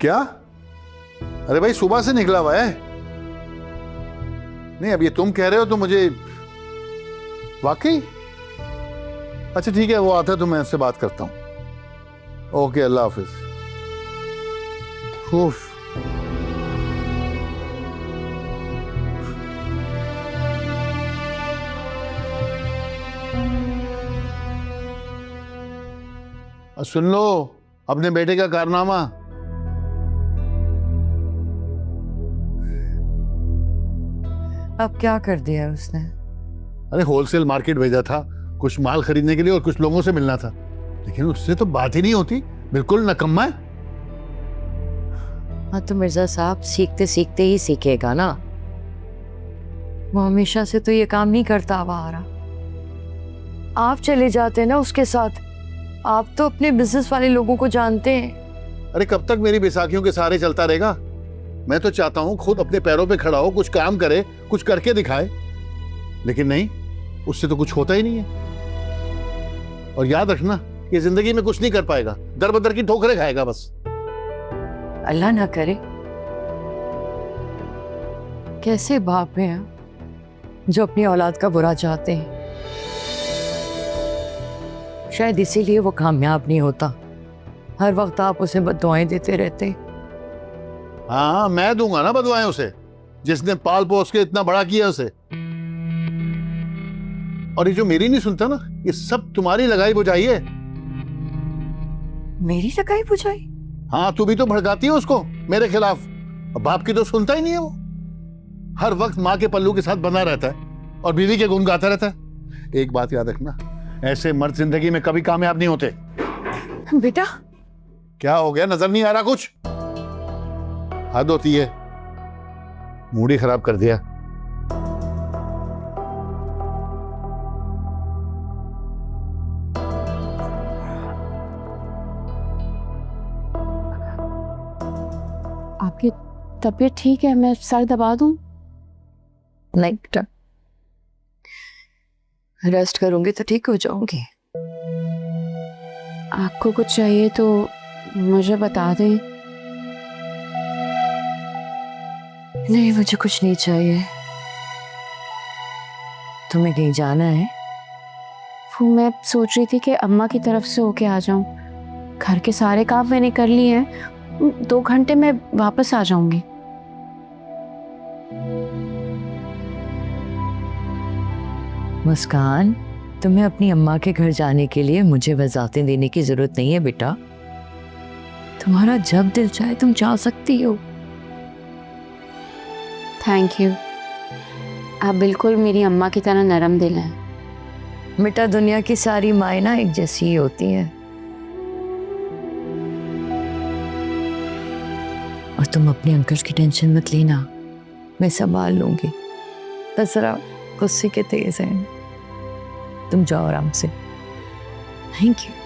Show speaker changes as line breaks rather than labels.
क्या? अरे भाई सुबह से निकला हुआ है। नहीं अब ये तुम कह रहे हो तो मुझे वाकई। अच्छा ठीक है, वो आता है तो मैं उससे बात करता हूं। ओके, अल्लाह हाफिज। उफ। सुन लो अपने बेटे का कारनामा।
अब क्या कर दिया उसने?
अरे होलसेल मार्केट भेजा था कुछ माल खरीदने के लिए और कुछ लोगों से मिलना था, लेकिन उससे तो बात ही नहीं होती, बिल्कुल नकम्मा है।
हाँ तो मिर्जा साहब सीखते सीखते ही सीखेगा ना। वो हमेशा से तो ये काम नहीं करता हुआ आ रहा। आप चले जाते ना उसके साथ। आप तो अपने बिजनेस वाले लोगों को जानते हैं।
अरे कब तक मेरी बैसाखियों के सहारे चलता रहेगा? मैं तो चाहता हूं खुद अपने पैरों पे खड़ा हो, कुछ काम करे, कुछ करके दिखाए, लेकिन नहीं, उससे तो कुछ होता ही नहीं है। और याद रखना ये जिंदगी में कुछ नहीं कर पाएगा, दर बदर की ठोकरें खाएगा बस।
अल्लाह ना करे। कैसे बाप हैं जो अपनी औलाद का बुरा चाहते हैं। शायद इसीलिए वो कामयाब नहीं होता। हर वक्त आप उसे बद्दुआएं देते रहते।
हाँ मैं दूंगा ना बदुआएं उसे, जिसने पाल पोस के इतना बड़ा किया उसे। और ये जो मेरी नहीं सुनता ना, ये सब तुम्हारी लगाई बुझाई है।
मेरी लगाई बुझाई?
हाँ तू भी तो भड़काती है उसको मेरे खिलाफ। बाप की तो सुनता ही नहीं है वो, हर वक्त माँ के पल्लू के साथ बना रहता है और बीवी के गुण गाता रहता है। एक बात याद रखना, ऐसे मर्द जिंदगी में कभी कामयाब नहीं होते।
बेटा
क्या हो गया, नजर नहीं आ रहा कुछ? हद होती है, मूड ही खराब कर दिया।
आपकी तबीयत ठीक है? मैं सर दबा दूं?
नहीं बेटा, रेस्ट करूंगी तो ठीक हो जाऊंगी।
आपको कुछ चाहिए तो मुझे बता दें।
नहीं मुझे कुछ नहीं चाहिए। तुम्हें कहीं जाना है?
वो मैं सोच रही थी कि अम्मा की तरफ से होके आ जाऊं। घर के सारे काम मैंने कर लिए हैं, 2 घंटे में वापस आ जाऊंगी।
मुस्कान, तुम्हें अपनी अम्मा के घर जाने के लिए मुझे वजाहतें देने की जरूरत नहीं है बेटा। तुम्हारा जब दिल चाहे तुम जा सकती हो।
Thank you. आप बिल्कुल मेरी अम्मा की तरह नरम दिल हैं।
बेटा दुनिया की सारी माएँ ना एक जैसी ही होती हैं। और तुम अपने अंकल की टेंशन मत लेना, मैं संभाल लूंगी। बस जरा गुस्से के तेज हैं। तुम जाओ आराम से।
Thank you.